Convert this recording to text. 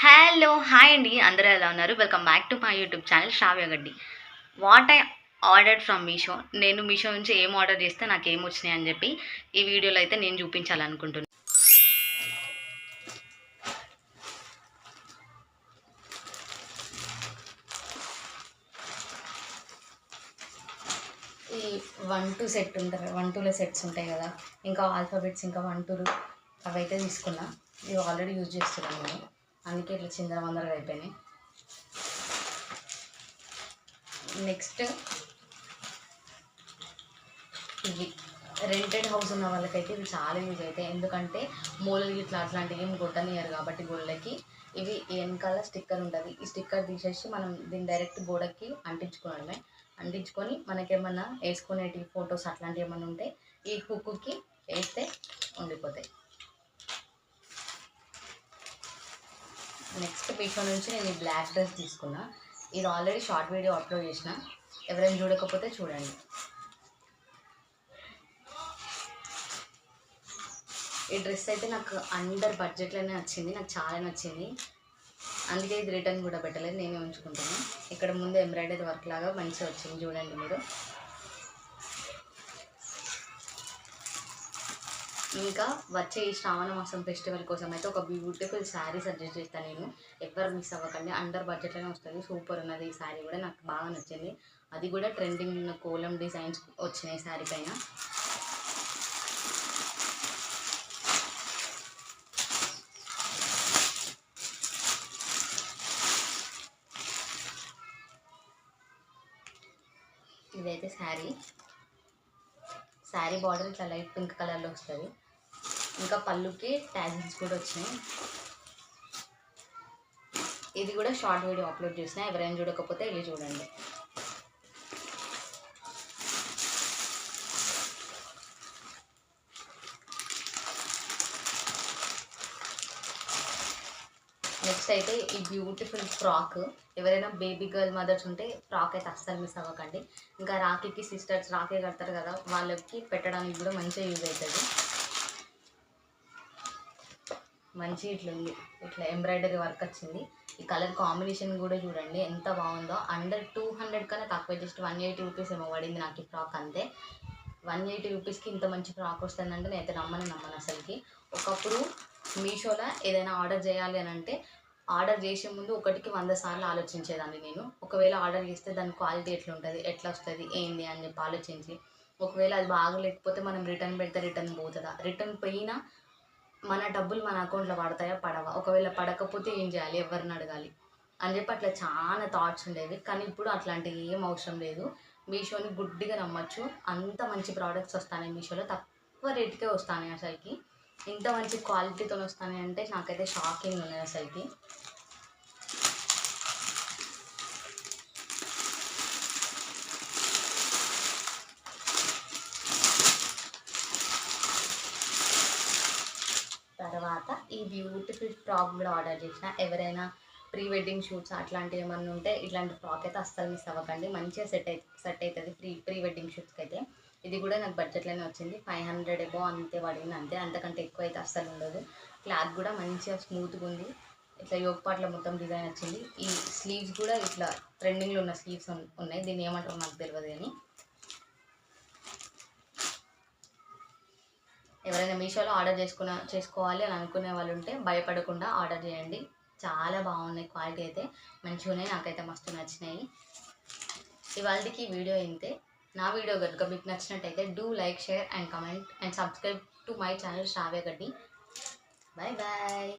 Hello! Hi అండి. అందరూ ఎలా ఉన్నారు? Welcome back to my YouTube channel Shravya Gaddi. What I ordered from Meesho. నేను మీషో నుంచి ఏం ఆర్డర్ చేస్తే నాకేమొచ్చినాయి అని చెప్పి ఈ వీడియోలో అయితే నేను చూపించాలనుకుంటున్నా. ఈ 1, 2 సెట్ ఉంటారు. 1, 2లో సెట్స్ ఉంటాయి కదా! ఇంకా ఆల్ఫాబెట్స్ ఇంకా 1, 2లు అవైతే తీసుకున్నా. ఇవి ఆల్రెడీ యూజ్ చేస్తున్నాను నేను. అందుకే ఇట్లా చిందరవందరగా అయిపోయినాయి. నెక్స్ట్ ఇవి రెంటెడ్ హౌస్ ఉన్న వాళ్ళకైతే ఇవి చాలా యూజ్ అవుతాయి. ఎందుకంటే మూలలు ఇట్లా అట్లాంటివి ఏమి కొట్టనియరు కాబట్టి గోళ్ళకి ఇవి వెనకాల స్టిక్కర్ ఉంటుంది. ఈ స్టిక్కర్ తీసేసి మనం దీన్ని డైరెక్ట్ గోడకి అంటించుకోవడమే. అంటించుకొని మనకేమన్నా వేసుకునేటి ఫొటోస్ అట్లాంటివి ఏమన్నా ఉంటే ఈ హుక్కి వేస్తే ఉండిపోతాయి. నెక్స్ట్ మీషో నుంచి నేను ఈ బ్లాక్ డ్రెస్ తీసుకున్నా. ఇది ఆల్రెడీ షార్ట్ వీడియో అప్లోడ్ చేసిన. ఎవరైనా చూడకపోతే చూడండి. ఈ డ్రెస్ అయితే నాకు అండర్ బడ్జెట్లోనే వచ్చింది. నాకు చాలా నచ్చింది. అందుకే ఇది రిటర్న్ కూడా పెట్టలేదు, నేనే ఉంచుకుంటాను. ఇక్కడ ముందు ఎంబ్రాయిడరీ వర్క్ లాగా మంచిగా వచ్చింది చూడండి మీరు. ఇంకా వచ్చే ఈ శ్రావణ మాసం ఫెస్టివల్ కోసం అయితే ఒక బ్యూటిఫుల్ శారీ సజెస్ట్ చేస్తాను నేను. ఎవరు మిస్ అవ్వకండి. అండర్ బడ్జెట్లోనే వస్తుంది. సూపర్ ఉన్నది. ఈ శారీ కూడా నాకు బాగా నచ్చింది. అది కూడా ట్రెండింగ్ ఉన్న కోలం డిజైన్స్ వచ్చినాయి శారీ పైన. ఇదైతే శారీ బార్డర్ ఇట్లా లైట్ పింక్ కలర్లో వస్తుంది. ఇంకా పళ్ళుకి ట్యాజిల్స్ కూడా వచ్చినాయి. ఇది కూడా షార్ట్ వీడియో అప్లోడ్ చేసిన. ఎవరైనా చూడకపోతే వెళ్ళి చూడండి. నెక్స్ట్ అయితే ఈ బ్యూటిఫుల్ ఫ్రాక్. ఎవరైనా బేబీ గర్ల్ మదర్స్ ఉంటే ఫ్రాక్ అయితే అస్సలు మిస్ అవ్వకండి. ఇంకా రాఖీకి సిస్టర్స్ రాఖీ కడతారు కదా, వాళ్ళకి పెట్టడానికి కూడా మంచిగా యూజ్ అవుతుంది. మంచి ఇట్లుంది. ఇట్లా ఎంబ్రాయిడరీ వర్క్ వచ్చింది. ఈ కలర్ కాంబినేషన్ కూడా చూడండి ఎంత బాగుందో. అండర్ 200 కన్నా తక్కువ, జస్ట్ 180 రూపీస్ ఏమో పడింది నాకు ఈ ఫ్రాక్ అంతే. 180 రూపీస్కి ఇంత మంచి ఫ్రాక్ వస్తుందంటే నేనైతే నమ్మను అసలుకి. ఒకప్పుడు మీషోలో ఏదైనా ఆర్డర్ చేయాలి అని అంటే ఆర్డర్ చేసే ముందు 1కి 100 సార్లు ఆలోచించేదాన్ని నేను. ఒకవేళ ఆర్డర్ చేస్తే దాని క్వాలిటీ ఎట్లా వస్తుంది ఏంది అని చెప్పి ఆలోచించి, ఒకవేళ అది బాగలేకపోతే మనం రిటర్న్ పెడితే రిటర్న్ పోతుందా, రిటర్న్ పోయినా మన డబ్బులు మన అకౌంట్లో పడతాయా పడవా, ఒకవేళ పడకపోతే ఏం చేయాలి, ఎవరిని అడగాలి అని చెప్పి అట్లా చాలా థాట్స్ ఉండేవి. కానీ ఇప్పుడు అట్లాంటివి ఏం అవసరం లేదు. మీషోని గుడ్డిగా నమ్మచ్చు. అంత మంచి ప్రోడక్ట్స్ వస్తాయి మీషోలో. తక్కువ రేటుకే వస్తాయి అసలుకి. ఇంత మంచి క్వాలిటీతో వస్తాయి అంటే నాకైతే షాకింగ్ ఉన్నది అసలుకి. తర్వాత ఈ బ్యూటిఫుల్ ఫ్రాక్ కూడా ఆర్డర్ చేసిన. ఎవరైనా ప్రీ వెడ్డింగ్ షూట్స్ అట్లాంటివి ఏమన్నా ఉంటే ఇట్లాంటి ఫ్రాక్ అయితే అస్సలు మిస్ అవ్వకండి. మంచిగా సెట్ అవుతుంది ప్రీ వెడ్డింగ్ షూట్స్కి అయితే. ఇది కూడా నాకు బడ్జెట్లోనే వచ్చింది. 500 ఏమో అంతే పడింది అంతే. అంతకంటే ఎక్కువ అయితే అస్సలు ఉండదు. క్లాత్ కూడా మంచిగా స్మూత్గా ఉంది. ఇట్లా యోగపాట్లో మొత్తం డిజైన్ వచ్చింది. ఈ స్లీవ్స్ కూడా ఇట్లా ట్రెండింగ్లో ఉన్న స్లీవ్స్ ఉన్నాయి. దీన్ని ఏమంటారో నాకు తెలియదు కానీ. ఎవరైనా మీషోలో ఆర్డర్ చేసుకోవాలి అని అనుకునే వాళ్ళు ఉంటే భయపడకుండా ఆర్డర్ చేయండి. చాలా బాగున్నాయి. క్వాలిటీ అయితే మంచిగా ఉన్నాయి. నాకైతే మస్తు నచ్చినాయి. ఇవాళకి వీడియో ఇంతే. నా వీడియో కనుక మీకు నచ్చినట్టయితే do like, share and comment and subscribe to my channel Shravya Gaddi. Bye bye.